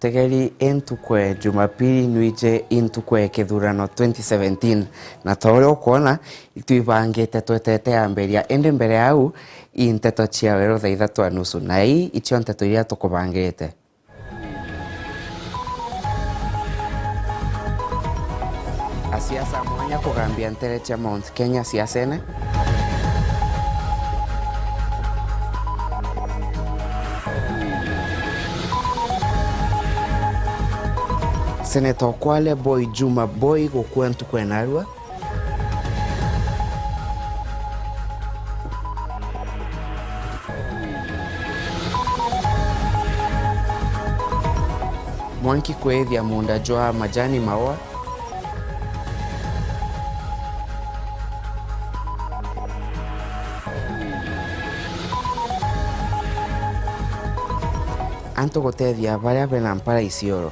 mutegeri entukwe Jumapili nwije intukwe kithurano 2017 na tore ukona itwibangite twetete ya mberia ende mbere yau Ntento cia Weru thaa 3:30 na icio nteto iria tukubangite. Asiasa mwanya kugambia ntere cia Mount Kenya siasene Senator Kwale Boy Juma Boy gukua ntukwe narua Mwanki kwethia munda joa majani maoa Anto gutethia baria bena mpara Isiolo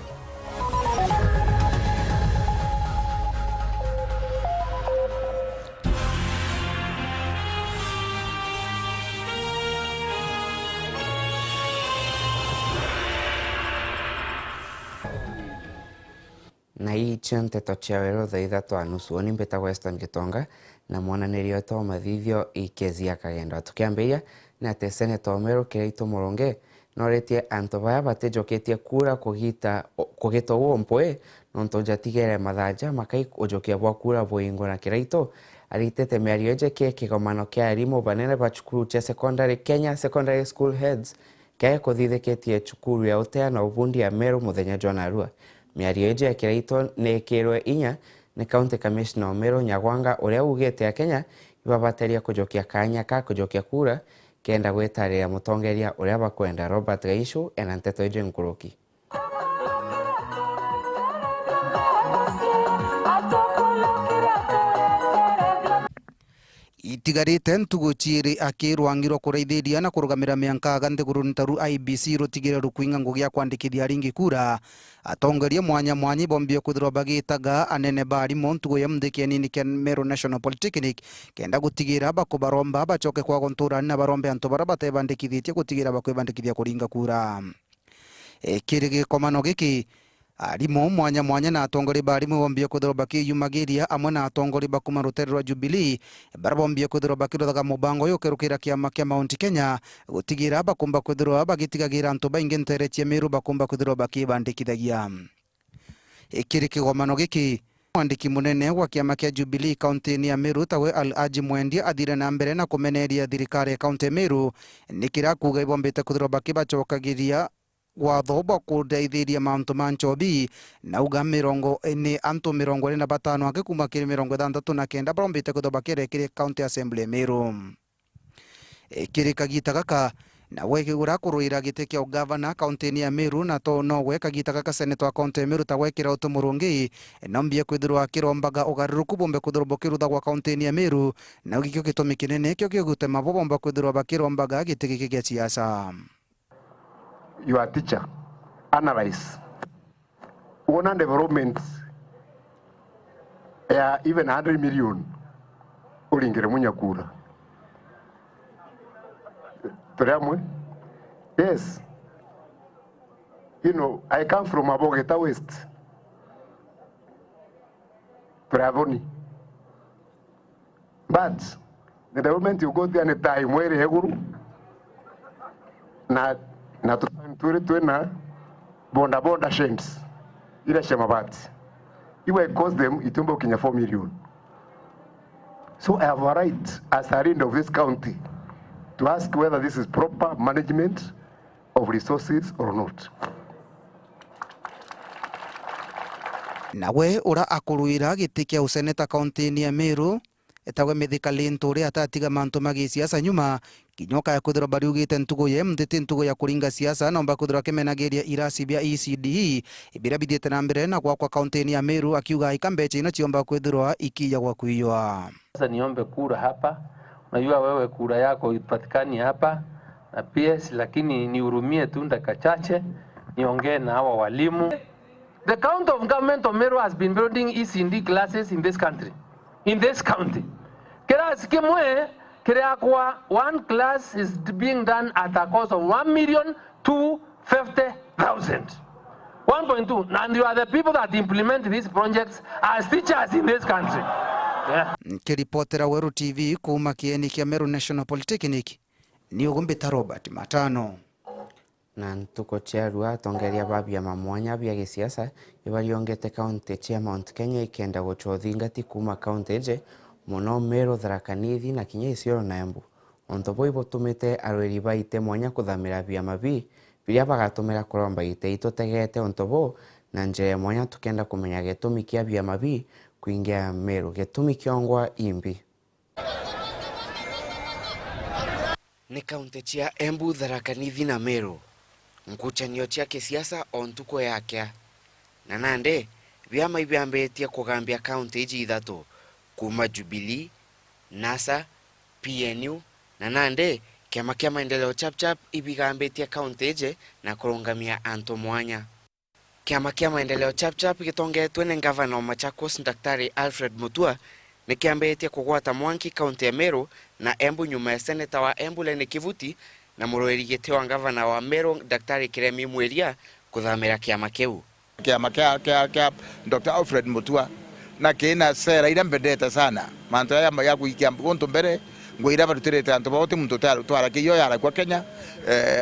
na icio nteto cia Weru thaa 3:30 ni mbeta Western Gitonga na mwananirio to mathithio ikezia kagenda tukiambiria na te Senator Meru Kiraito Moronge noretie anto baya batejoketie kura kugita wompoe nonto jatigere mathaja makai ujokia bwa kura boingo na Kiraito aritete miario je kigomano kia arimu banene ba chukuru cia secondary Kenya Secondary School Heads kaya kuthitheketie chukuru ya utea na ubundi ya Meru muthenya Jonarua miario eje ya Kiraito nekirwe inya ni County Commissioner Meru Nyagwanga uria ugete ya Kenya ibabateria kujokia kanya ka kujokia kura kenda gwetaria mutongeria uria bakwenda Robert Gaishu ena nteto eje nkuruki itigarite ntugo chiri akirwangirwo kureithiria na kurugamira mianka ganthiguru ntaru IBC rutigire rukuinga ngugia kwandikithia ringi kura atongeria mwanya mwanyi bombie kuthirwa bagitaga anene bari montugo ya mthiki nini ken Meru National Polytechnic kenda gutigira bakubaromba bachoke kwa gontura na barombe anto barabate bandikithite gutigira bakwibandikithia kuringa kura kirige komano giki arimu mwanya na atongori barimu bombie kuthirwa bakiyumagiria amwe na atongori bakuma rutero rwa Jubilee barabombie kuthirwa bakiruthaga mubango yo kerukira kiama kia Mount Kenya gutigira bakumba kuthirwa bagitigagira antu baingi ntere cia Meru bakumba kuthirwa bakibandikithagia ikiri kigomano giki mwandiki munene wa kiama kia Jubilee kaunti ya Meru tawe Al-Haji Mwendia athire na mbere na kumeneria thirikari ya kaunti Meru nikira kuga ibombite kuthirwa bakibachokagiria watho bwa kudeithiria mantu manchobi na uga ni antu 45 akikuma kiri 69 barombite kuthirwa bakirekire County Assembly Meru kiri kagita gaka na wekigura kuruira gite kia governor kaunti ya Meru na to no wekagita gaka senator wa kaunti ya Meru ta wekira utumurungi nombie kwithirwa kirombaga ugaruruku bombe kuthirwa bokirutha gwa kaunti ya Meru na gikyo gitumi kinene kyo gigutema bomba kwithirwa bakirombaga gite giki gia siasa. Your teacher analyze one development even 100 million ulingire munyakura turamwe. Yes, you know, I come from Abogeta West Pravoni, but the development you go there any time where heguru na tuena bonda shames ile shemabati iwe cost them itumbo kinya 4 million. So I have a right as a resident of this county to ask whether this is proper management of resources or not. Nawe ura akuruira giti kia useneta kaunti ya Meru etawe Mithika Linturi atatiga mantu magi siasa nyuma kinyoka ya kuthirwa bariugite ntugo ye mthiti ntugo ya kuringa siasa nomba kuthirwa kimenageria irasi bia ECD ibira bidite na mbere na kwa kaunti ya Meru akiuga ikambeche ina chiomba kuthirwa ikija kwa kuiywa. Sasa niombe kura hapa, unajua wewe kura yako ipatikani hapa na PS, lakini nihurumie tu dakika chache niongee na hawa walimu. The county of government of Meru has been building ECD classes in this country, in this county. Kira sikimwe kira kwa one class is being done at a cost of 1,250,000. 1.2, and you are the people that implement these projects as teachers in this country. Yeah. Kiripotera Weru TV kuma kieni kia Meru National Polytechnic ni ugumbita Robert Matano. Na ntuko cherua tongeria babia mamwanya bia gisiasa ibaliongete county chia Mount Kenya ikenda gochothingati kuma county je muno Meru, Tharaka, Nithi na kinya Isiolo na Embu. Ontobo ibotumite arweri baite mwanya kuthamira bia mabi biria bagatumira kuromba ite itotegete ontobo na njere mwanya tukenda kumenya getumi kia bia mabi kuingia Meru getumi kiongwa imbi. Ni county chia Embu, Tharaka, Nithi na Meru. Nkuchanio chia kisiasa ontuko yake na nande vyama ibyambetie kugambia county iji ithatu kuma Jubilee, NASA, PNU na nande kiama kia maendeleo chap ibigambetie county ije na kurungamia anto mwanya. Kiama kia maendeleo chap gitongetwe ni gavana wa Machakos Daktari Alfred Mutua ni kiambetie kugwata mwanki county ya Meru na Embu nyuma ya seneta wa Embu Lene Kivuti na muroeri gete wa gavana wa Meru Daktari Kiremi Mweria kuthamira kiama kiu. Kiama kia Dr. Alfred Mutua na kina sera ira mbendete sana manto ya kuikia gonto mbere ngoira barutirete anto bote muntu twara kiyo yara kwa Kenya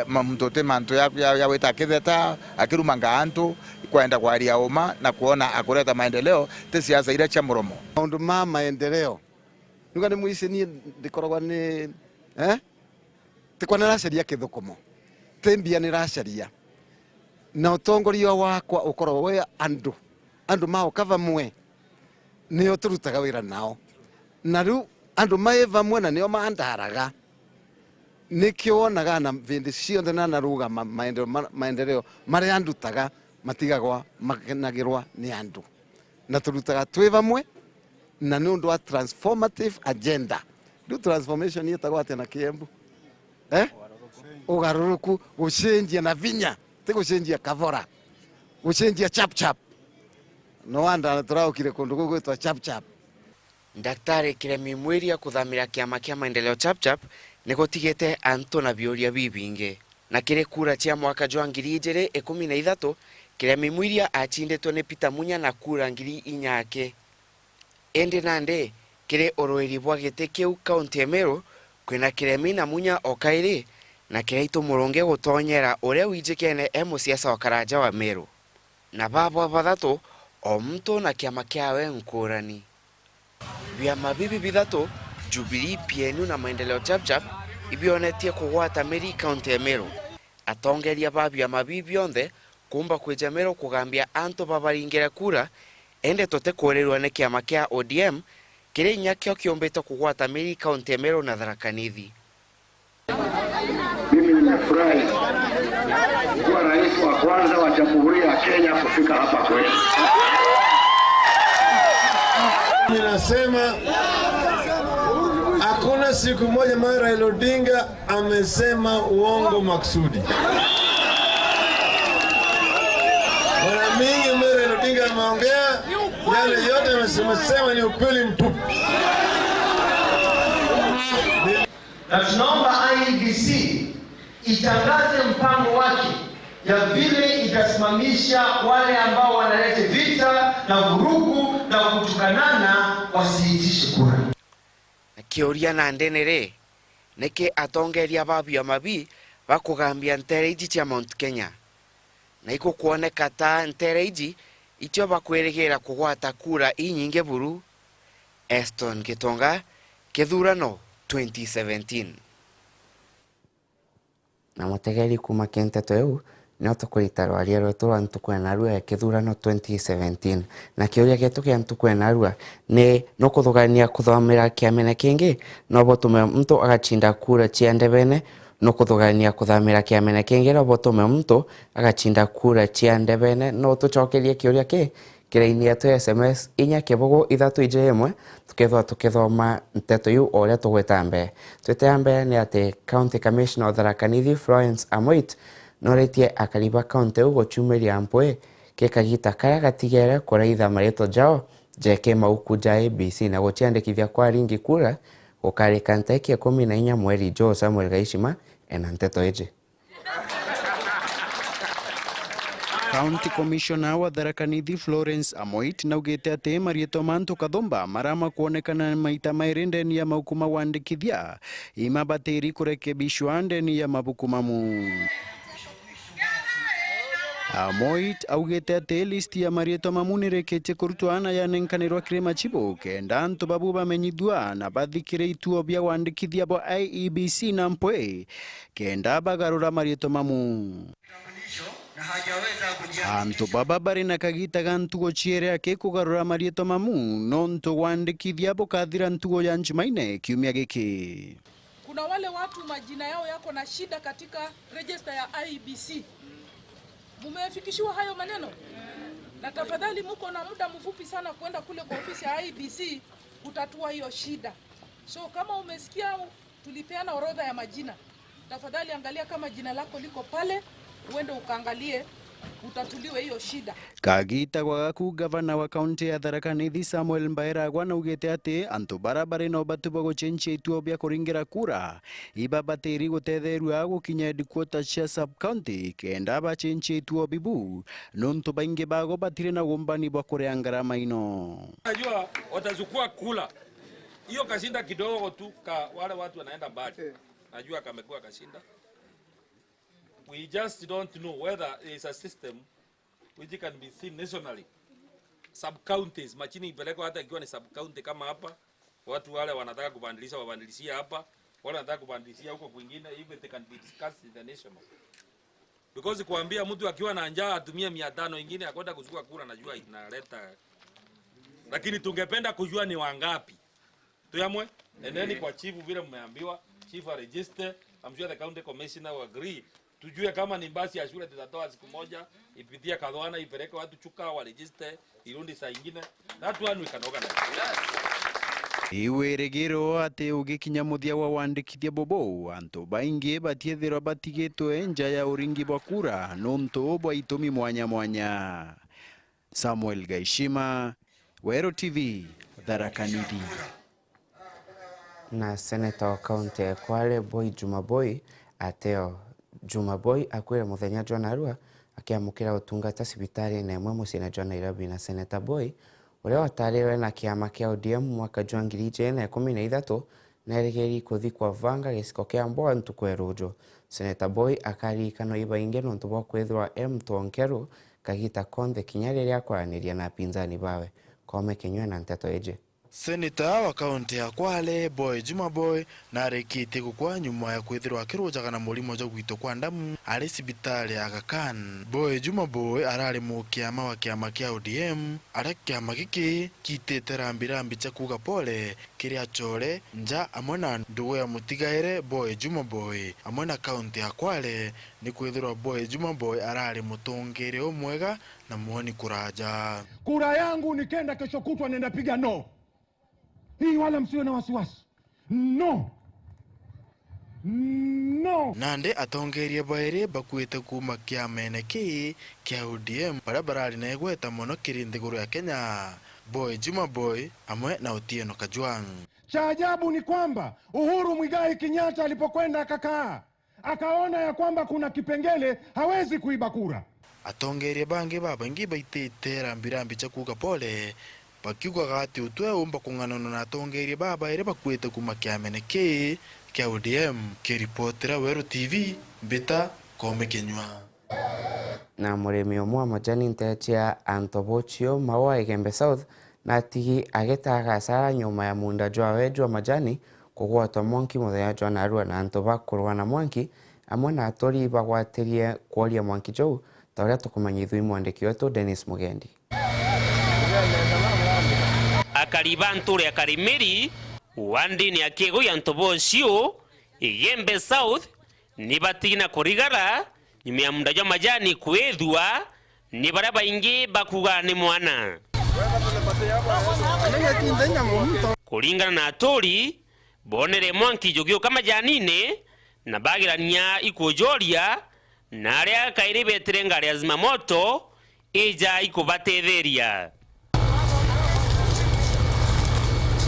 muntu te manto ya weta kitheta akirumanga antu kwenda kwa aria oma na kuona akureta maendeleo te siasa ira cha muromo maundu ma maendeleo nuga ni muici ni ndikoragwa ni tikwana racaria kithukumo tembia ni racaria na utongoria wakwa ukorwo we andu ma ukava mwe ni uturutaga wira nao na riu andu maeva mwe na nio mandaraga nikio wonaga na vindi cionthe na naruga maendeleo mari andutaga matigagwa makenagirwa ni andu na turutaga twiva mwe na ni undu wa transformative agenda do transformation yetagwa atena Kiembu ugaruruku gucenjia na vinya te gucenjia kavora gucenjia chap no wanda turaukire kundu gugwitwa chap. Daktari Kiremi Mweria kuthamira kiama kia maendeleo chap ni gutigete anto na bioria bibinge na kire kura chia mwaka jwa 2013 Kiremi Mweria achindetwo ni Peter Munya na kura 4,000 ende nande kire oroeri bwa gete kiu county ya Meru kwina Kiremi na Munya okaire na kiraito muronge gutonyera uria wijikene siasa wa karaja wa Meru na babo bathatu o mtu na kiama kiawe nkurani vyama bibi bithatu Jubilee, PNU na maendeleo chap ibionetie kugwata Meri county ya Meru atongeria babia mabibi onthe kumba kweja Meru kugambia anto babaringira kura ende tote korerwa ne kiama kia ODM kire nyakio kiombeta kugwata Meri county ya Meru na Tharaka Nithi. Mimi nimefurahi kuwa rais wa kwanza wa Jamhuri ya Kenya kufika hapa kwetu. Ninasema hakuna siku moja Raila Odinga amesema uongo maksudi. Mara mingi Raila Odinga ameongea yale yote amesema ni ukweli mtupu. Na tunaomba IEBC itangaze mpango wake ya vile itasimamisha wale ambao wanaleta vita na vurugu na kutukanana wasiitishe kura. Kioria na ndenere neke atongeria babia mabi bakugambia ntereiji cha Mount Kenya na iko kuoneka ta ntereiji icho bakweregera kugwata kura inyinge buru Eston Gitonga kethurano 2017 na mutegeri kuma Ntento eu no tukuritaro aliero to antukwena rua kethurano 2017 na kioria getu kia antukwena rua ne no kuthugania kuthomera kiamene kingi no botume mtu agachinda kura chia ndebene no kuthugania kuthamira kiamene kingi no botume mtu agachinda kura chia ndebene no tucokerie kioria ki kirainia tu SMS inya kebogo ithatu ije imwe tukethoma nteto yu oria tugwetambe twetambe ni ate County Commissioner of Tharaka Nithi Florence Amoit noretie akaliba county ugo chumeria mpwe ke kagita kaya gatigere kuraitha mareto jao jeke maukuja ABC na gochiandikithia kwa ringi kura ukari kanteke 14 mweri Jo Samuel Gaishima ena nteto ije County Commissioner wa Tharaka Nithi Florence Amoit naugite ati marieto mantu kathumba marama kuonekana maita mairi ndeni ya maukuma wandikithia imabatiri kurekebishwa ndeni ya mabuku mamu. Amoit augite ati listi ya marieto mamu nireketie kurutwana yanenkanirwa kirema chibo kenda antu babu bamenyithua na bathikire ituo bia wandikithia bo IEBC na mpwe kenda bagarura marieto mamu. Antu baba bari na kagitaga ntugo chiere ake kugarura marieto mamu nonto wandikithia bo kathira ntugo ya njumaine kiumia giki. Kuna wale watu majina yao yako na shida katika register ya IEBC. Mumefikishiwa hayo maneno? Na tafadhali muko na muda mfupi sana kwenda kule kwa ofisi ya IEBC kutatua hiyo shida. So kama umesikia tulipeana orodha ya majina, tafadhali angalia kama jina lako liko pale, uende ukaangalie utatuliwe hiyo shida. Kagita gwagaku gavana wa kaunti ya Tharaka Nithi Samuel Mbairagwa naugite ati antu barabara no batuba gucenjia ituo bia kuringira kura ibabatiri gutetherua gukinya headquarters cia sub county kenda bacenjia ituo bibu nontu baingi bago batire na gumbani bwa kurea ngarama ino. Najua watachukua kula hiyo kashinda kidogo tu ka wale watu wanaenda mbali. Najua kamekuwa kashinda. We just don't know whether there is a system which can be seen nationally. Sub-counties, machini ipelekwa hata ikiwa ni sub-county kama hapa. Watu wale wanataka kubadilisha wabadilishia hapa. Wale wanataka kubadilishia huko kwingine, even they can be discussed in the national. Because kuambia mtu akiwa na njaa atumie 500 ingine akwenda kuchukua kura najua inaleta. Lakini tungependa kujua ni wangapi. Tuyamwe? Endeni kwa chief vile mmeambiwa, chief a register. I'm sure the county commissioner will agree. Tujue kama ni basi ya shule tutatoa siku moja ipitia Kadhwana ipeleke watu Chuka wa register irundi saa nyingine. That one we can organize. Iwe regero ate ugikinya muthia wa wandikithia bobo antu baingi batiethirwa batigitwe nja ya uringi bwa kura nonto bwa itumi mwanya mwanya. Samuel Gaishima, Weru TV, Tharaka Nithi. Na seneta wa kaunti ya Kwale Boy Jumaboi ateo Jumaboi akwire muthenya jwa narua akiamukira utungata sibitari na imwe musina jwa Nairobi na seneta Boy uria wataririwe na kiama kia ODM mwaka jwa 2013 na erigeri kuthi kwa vanga gisiko kia mboa ntukwerujo. Seneta Boy akaririkano ibainge nontu bwa kwithwa Mtonkeru kagita konthe kinya riria kwaraniria na pinzani bawe kome kenywe na Ntento eje. Seneta wa kaunti ya Kwale Boy Jumaboi na arikite gukwa nyuma ya kwithirwa akirujaga na murimo jo gwito kwa ndamu ari sibitari ya Aga Khan. Boy Jumaboi arari mu kiama wa kiama kia ODM ara kiama giki kitete rambirambi cha kuga pole kiria chore nja amona ndugu ya mutigaire Boy Jumaboi amona kaunti ya Kwale ni kwithirwa Boy Jumaboi arari mutongere omwega na muoni kuraja. Kura yangu nikenda kesho kutwa nenda piga no. Hii wala msiwe na wasiwasi. No. No. Nande atongerie baire bakwite kuma kia meneki kia ODM barabarari na egweta mono kirindiguru ya Kenya. Boy Jumaboi amwe na Otieno Kajwang. Cha ajabu ni kwamba Uhuru Muigai Kenyatta alipokwenda akakaa akaona ya kwamba kuna kipengele hawezi kuiba kura. Atongerie bange baba ngi baitete rambirambi cha kuga pole bakiuga gati utwe umba kung'anano na atongerie baba ire bakwite kuma kia meneki kia ODM. Kiripotera Weru TV Mbita Kome Kenywa. Na murimi omwe majani ntechia Antobochio mawa Igembe South na tigi agetaga asara nyuma ya munda jwa wejwa majani kugwatwa mwanki muthenya jwa narua na antoba kurwa na mwanki amwe na atori bagwatirie kwaria mwanki jou ta uria tukumanyithwi mwandiki wetu Dennis Mugendi. Akariba nturi akarimiri wandini akiego ya Antobochio Igembe South ni batina kurigara nyuma ya munda jwa majani kwethwa ni baraba ingi bakuga ni mwana. Kulingana na atori bonere mwanki jogio kama janine na bagirania ikujoria na aria kairi beterenga ria zimamoto ija ikubatetheria.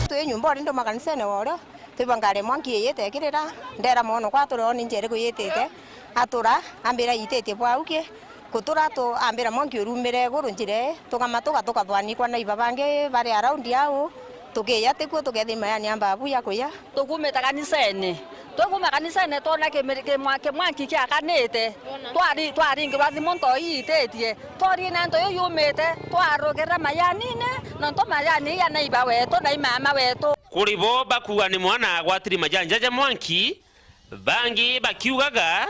Tuye nyumba ndo makanisene wora tubangare mwanki yetekirira ndera mono kwa turoni njere kuyetete atura ambira yitete bwauke kutura to ambira mwangi urumire gurunjire tukamatuka tukathwani kwa naiba bange bari around yao tukiya tikuo tukethima yani amba buya kuya tukumita kanisene tona ke mwanki kya kanete twari ngirathi monto itetie tori nando yumite twarogera mayanine nonto mayani ya naiba wetu na mama wetu kuribo bakuwa ni mwana gwatiri majanjaja mwanki bangi bakiugaga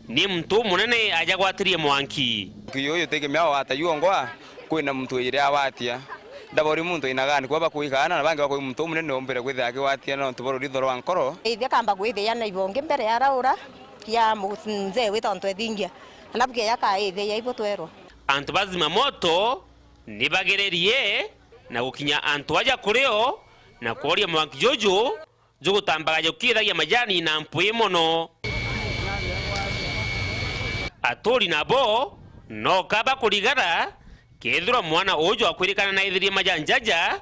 ni mtu munene aja gwatirie mwanki kiyo tegemea wata yuongwa kwina mtu ire awatia ndabori muntu inagani kwa bakuikana na bangi bakoi muntu munene ombere kwitha akiwatia no tuboro rithoro wankoro ithia kamba kwithia na ibonge mbere ya raura ya munze witonto ethingia alafu ke yaka ithia ibo twero antu bazima moto nibagererie na gukinya antu aja kureo na kuoria mwanki jojo jugutambaga jukithagia majani na mpuye mono aturi nabo no kaba kurigara kethira mwana ujo akwirikana na ithirie majanjaja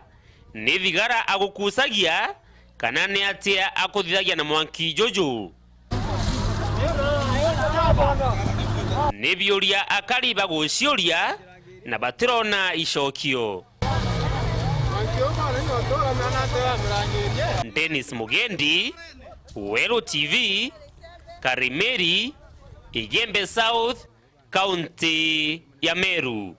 ni thigara agukusagia kana ni atia akuthithagia na mwanki jojo ni biuria akariba gucioria na batirona icokio Dennis Mugendi, Weru TV, Karimeri, Igembe South, County ya Meru.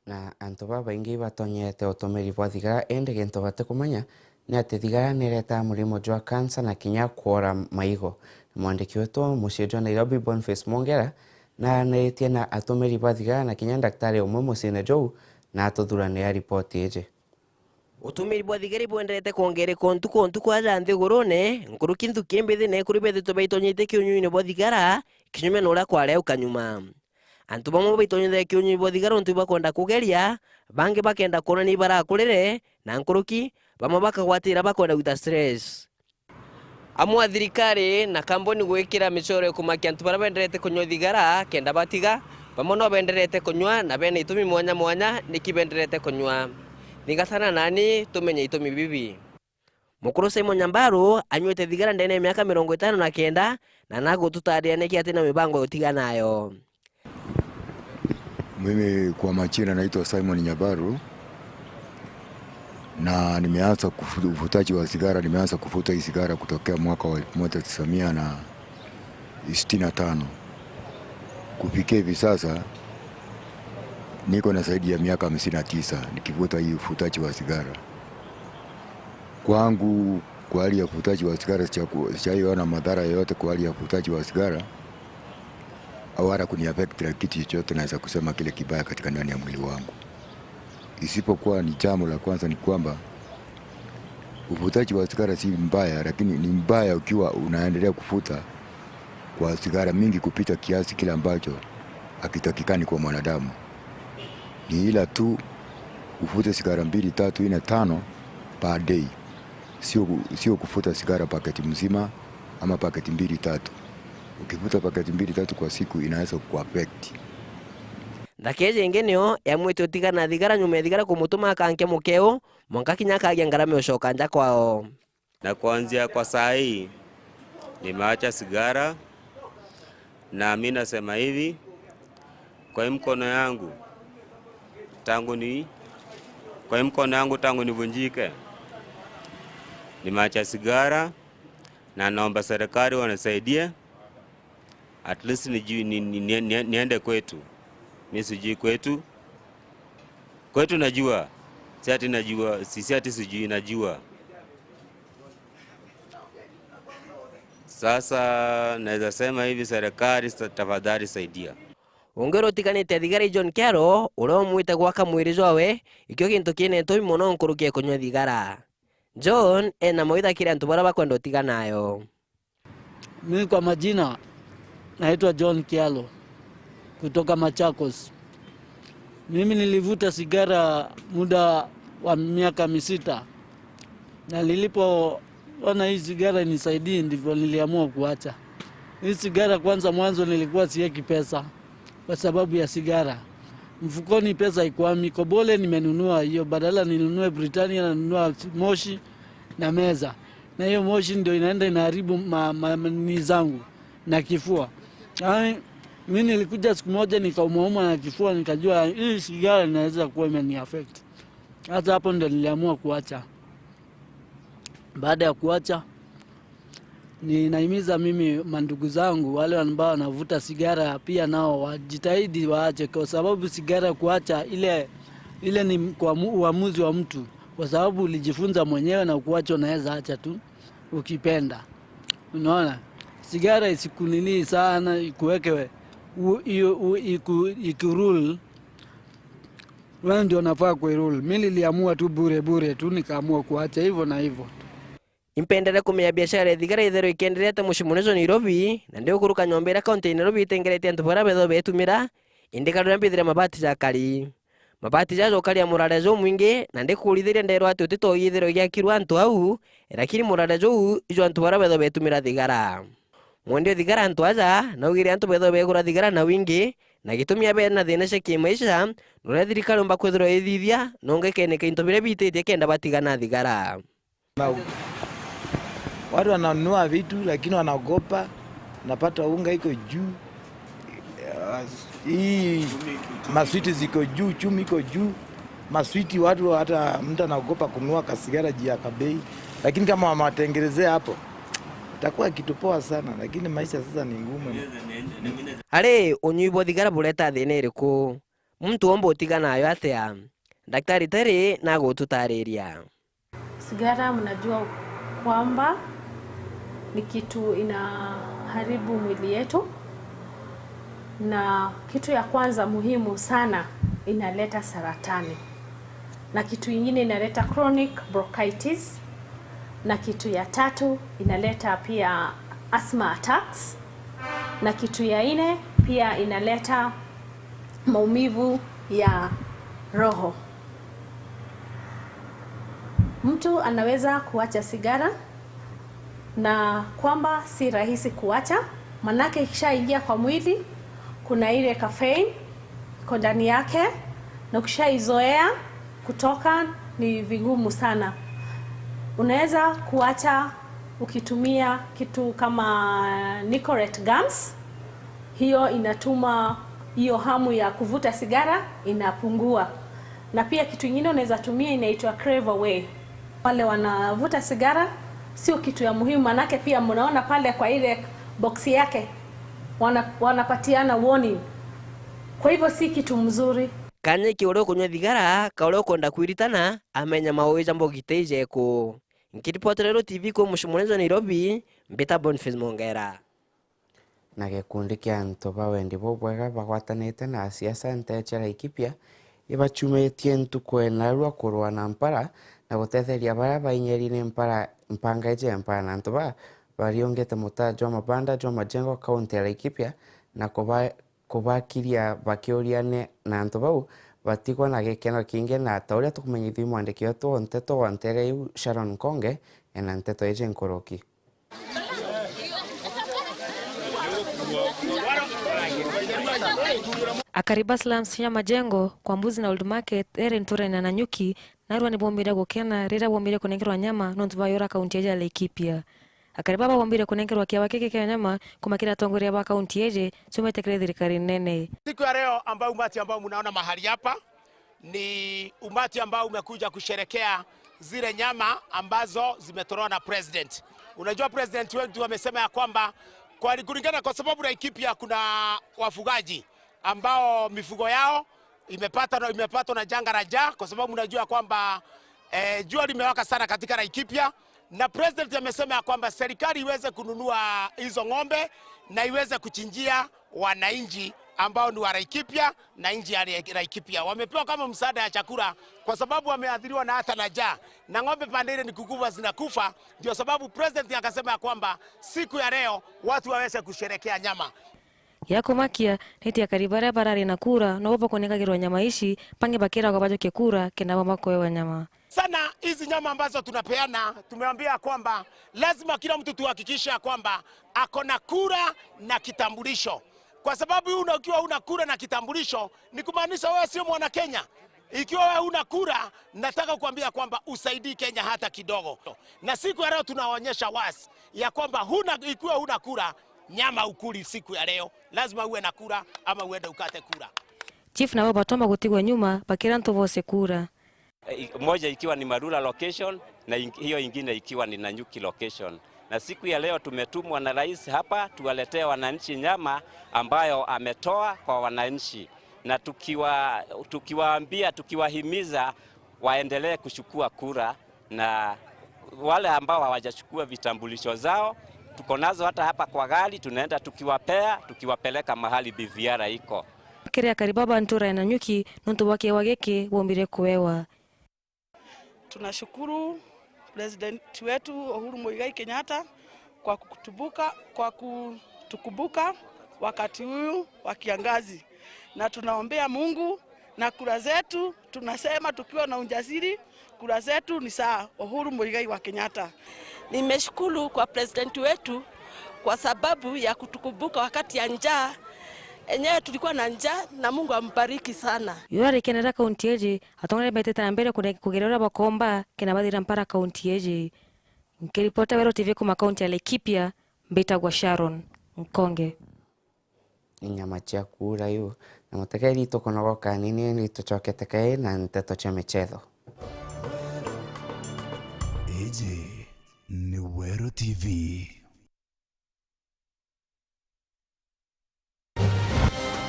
Na antu babaingi batonyete utumiri bwa thigara ende gento bate kumanya ni ati thigara nireta murimo jwa cancer na kinya kuora maigo. Mwandiki wetu mucie jwa Nairobi Boniface Mongera na netie na atumiri bwa thigara na kinya daktari umwe mucine jou na atuthurane ya ripoti eje. Utumiri bwa thigari bwenderete kuongere kontu kwa janthi gurune nkuru kintu kimbithe ne kuri bethe to baitonyite kiunyuine bwa thigara kinyume nora kware ukanyuma antu bamwe baitonyite kiunyuine bwa thigara untu bakwenda kugeria bangi bakenda kona ni bara kurire na nkuruki bamwe bakagwatira bakwenda guta stress amwe thirikari na kamboni gwikira micoro kumakia antu bara benderete kunywa thigara kenda batiga bamwe no benderete kunywa na bene itumi mwanya nikibenderete kunywa ningatana nani tumenye itumi bibi mukuru Simon Nyambaru anywete thigara ndene ya miaka 59 na nago tutaria neki ati na mibango utiganayo. Mimi kwa majina naitwa Simon Nyambaru na nimeanza uvutaji wa sigara. Nimeanza kuvuta hii sigara kutokea mwaka wa 1965 kufikia hivi sasa niko na zaidi ya miaka 59 nikivuta hii uvutaji wa sigara. Kwangu kwa hali ya uvutaji wa sigara sijaona madhara yoyote kwa hali ya uvutaji wa sigara awara kuniaffect na kitu chochote naweza kusema kile kibaya katika ndani ya mwili wangu. Isipokuwa ni jambo la kwanza ni kwamba uvutaji wa sigara si mbaya, lakini ni mbaya ukiwa unaendelea kuvuta kwa sigara mingi kupita kiasi kile ambacho hakitakikani kwa mwanadamu. Ni ila tu uvute sigara 2, 3, 4, 5 per day. Sio kuvuta sigara paketi mzima ama paketi 2, 3. Ukivuta paketi 2, 3 kwa siku inaweza kuaffect. Ndakeje ngeneo yamwete utigana thigara nyume thigara kumutuma kanke mukeo mwanka kinya kagia ngarame ushoka nja kwao. Na kuanzia kwa saa hii nimeacha sigara na mimi nasema hivi kwa mkono yangu tangu nivunjike nimeacha sigara na naomba serikali wanisaidie at least niende kwetu. Mimi sijui kwetu najua si ati najua, si ati sijui najua. Sasa naweza sema hivi, serikali tafadhali saidia. Ongero tikanite thigara John Kero uro mwite gwaka mwiri jwawe ikyo kintu kinetoi muno nkurukie kunywa thigara. John ena moitha kile antu bara bakwenda tiganayo. Mimi kwa majina naitwa John Kialo kutoka Machakos. Mimi nilivuta sigara muda wa miaka 6 na nilipoona hii sigara nisaidie ndivyo niliamua kuacha. Hii sigara kwanza mwanzo nilikuwa sieki pesa kwa sababu ya sigara. Mfukoni pesa ikwami, Kobole nimenunua hiyo, badala ninunue Britania na nunua moshi na meza. Na hiyo moshi ndio inaenda inaharibu ni zangu na kifua. Mimi nilikuja siku moja nikaumwa na kifua, nikajua hii sigara inaweza kuwa imeniaffect. Hata hapo ndio niliamua kuacha. Baada ya kuacha, ninahimiza mimi mandugu zangu wale ambao wanavuta sigara pia nao wajitahidi waache, kwa sababu sigara kuacha ile ni kwa uamuzi wa mtu, kwa sababu ulijifunza mwenyewe na kuacha unaweza acha tu ukipenda. Unaona? Sigara isikunilii sana, ikuweke ikurule. Wewe ndio unafaa kuirule. Mimi niliamua tu bure tu nikaamua kuacha hivyo na hivyo. Impendera kumenya biashara thigara ithero ikenderete mushimunezo Nairobi na ndio kuruka nyombera county Nairobi tengerete antubara betho betumira indikaro mbithira mabati ja kali mabati ja kali ya murarezo mwingi na ndikulithiria ndero ati utito ithero ya kirwa antu au lakini murarezo ijo antubara betho betumira thigara mwendio thigara antu aja na ugire antu betho begura thigara na wingi na gitumia be na thina cia kimaisha nore thirikari mba kwithiro ithithia nonge keneke into bire bititie kenda batigana thigara. Watu wananunua vitu lakini wanaogopa, napata unga iko juu, hii maswiti ziko juu, chumi iko juu, maswiti watu hata mtu anaogopa kununua kasigara juu ya kabei, lakini kama wamewatengenezea hapo itakuwa kitu poa sana, lakini maisha sasa ni ngumu. Ale onyuibo thigara buleta thina iriku mtu ombo tigana ayo atia daktari tare na gututariria. Sigara mnajua kwamba ni kitu inaharibu mwili yetu, na kitu ya kwanza muhimu sana inaleta saratani, na kitu ingine inaleta chronic bronchitis, na kitu ya tatu inaleta pia asthma attacks, na kitu ya nne pia inaleta maumivu ya roho. Mtu anaweza kuacha sigara na kwamba si rahisi kuacha, manake ikishaingia kwa mwili kuna ile caffeine iko ndani yake, na ukishaizoea kutoka ni vigumu sana. Unaweza kuacha ukitumia kitu kama nicotine gums, hiyo inatuma hiyo hamu ya kuvuta sigara inapungua. Na pia kitu kingine unaweza tumia inaitwa crave away. Wale wanavuta sigara sio kitu ya muhimu, manake pia mnaona pale kwa ile boksi yake wanapatiana warning. Kwa hivyo si kitu mzuri. Kanye kioro kunywa thigara kaoro konda kwiritana amenya mawe jambo giteje ko nkiripota Weru TV ko mushimunezo Nairobi mbeta Boniface Mongera. Na gikundi kia antu bawendi bobwega bagwatanite na siasa Ntento Laikipia ibachumetie ntuko enarua kurwa na mpara na gutetheria bara bainyerine mpanga eje mpara na antu bariongete mutajo amabanda jo majengo kaunti ya Laikipia na kubakiria bakiuriane na antu bau batigwa na gekeno kinge na tauria tukumenyithia mwandiki wetu Ntento wa Ntereu Sharon Konge na Ntento eje nkoroki. Akariba slums ya majengo kwa mbuzi na old market ere nture na Nanyuki narwa ni bombira gukena rira bombira kunengerwa nyama nontu bayora kaunti ya Laikipia. Akariba bombira kunengerwa kia wakeke kia nyama kumakira tongoria ba kaunti yeje tumetekele thirikari nene. Siku ya leo ambao umati ambao mnaona mahali hapa ni umati ambao umekuja kusherekea zile nyama ambazo zimetolewa na president. Unajua president wetu amesema ya kwamba kulingana kwa sababu Laikipia kuna wafugaji ambao mifugo yao imepatwa na janga la njaa, kwa sababu unajua kwamba jua limewaka sana katika Laikipia, na president amesema ya kwamba serikali iweze kununua hizo ng'ombe na iweze kuchinjia wananchi ambao ni wa Laikipia na nchi ya Laikipia. Wamepewa kama msaada ya chakula kwa sababu wameathiriwa na hata na njaa, na ng'ombe pande ile ni kukubwa zinakufa. Ndio sababu president akasema ya kwamba siku ya leo watu waweze kusherekea nyama. Yako makia neti akaribara barari na kura na wopo koneka kirwa nyama ishi pange bakira kwa bajo kekura kenda mama kwa nyama. Sana hizi nyama ambazo tunapeana tumeambia kwamba lazima kila mtu tuhakikisha kwamba akona kura na kitambulisho. Kwa sababu ukiwa una kura na kitambulisho ni kumaanisha wewe sio mwana Kenya. Ikiwa wewe una kura, nataka kuambia kwamba usaidii Kenya hata kidogo. Na siku ya leo tunaonyesha wazi ya kwamba ikiwa huna kura nyama ukuli siku ya leo, lazima uwe na kura ama uende ukate kura. Chief na baba tomba gutigwa nyuma bakira nto bose kura. Moja ikiwa ni Marula location na hiyo ingine ikiwa ni Nanyuki location. Na siku ya leo tumetumwa na rais hapa tuwaletee wananchi nyama ambayo ametoa kwa wananchi, na tukiwaambia tukiwahimiza waendelee kuchukua kura, na wale ambao hawajachukua vitambulisho zao tuko nazo hata hapa kwa gari, tunaenda tukiwapeleka mahali BVR iko. Kire karibaba ntura na Nanyuki nonto wake wageke bombire kuwewa. Tunashukuru President wetu Uhuru Muigai Kenyatta kwa kutukumbuka wakati huu wa kiangazi, na tunaombea Mungu na kura zetu tunasema tukiwa na ujasiri, kura zetu ni saa Uhuru Muigai wa Kenyatta. Nimeshukuru kwa president wetu kwa sababu ya kutukumbuka wakati ya njaa. Enyewe tulikuwa na njaa na Mungu ambariki sana. Yura kenera kaunti yeje atongere beteta na mbere kugerera bakomba kena badira mpara kaunti yeje. Nkiripota Weru TV kuma kaunti ya Laikipia mbeta gwa Sharon Nkonge. Inyama cia kura yu na mutekeri tokonogo kanini ni tuchokete kai na Ntento cha michezo. Eje ni Weru TV.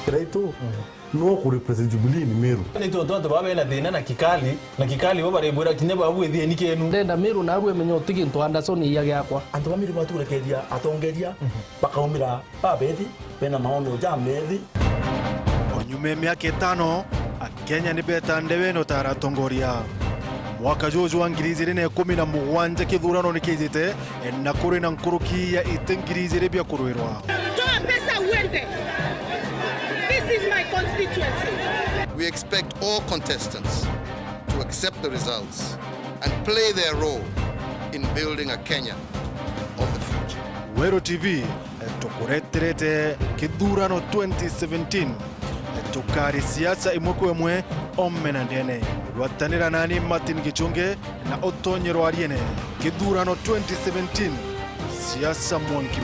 Kiraito no ku represent Jubilee ni Meru. Ni to baba na thina na kikali bo bare bura kinye babu ethie ni kenu. Ndenda Meru na arwe menyo tiginto Anderson iya gyakwa. Antu bamiri baturekeria atongeria bakaumira babethi bena maono jamethi. Onyume miaka 5 Kenya ni beta ndeweno taratongoria. Mwaka juju wa ngiri 2017 kithurano ni kizite na kuri na nkuruki ya itengirizi bya kurwirwa. Toa pesa uende. This is my constituency. We expect all contestants to accept the results and play their role in building a Kenya of the future. Weru TV tukureterete kithurano 2017 tukari siasa imwe kwemwe omena ndene rwatanira nani Martin Gichunge na Otonyero Ariene kithurano 2017 siasa monki.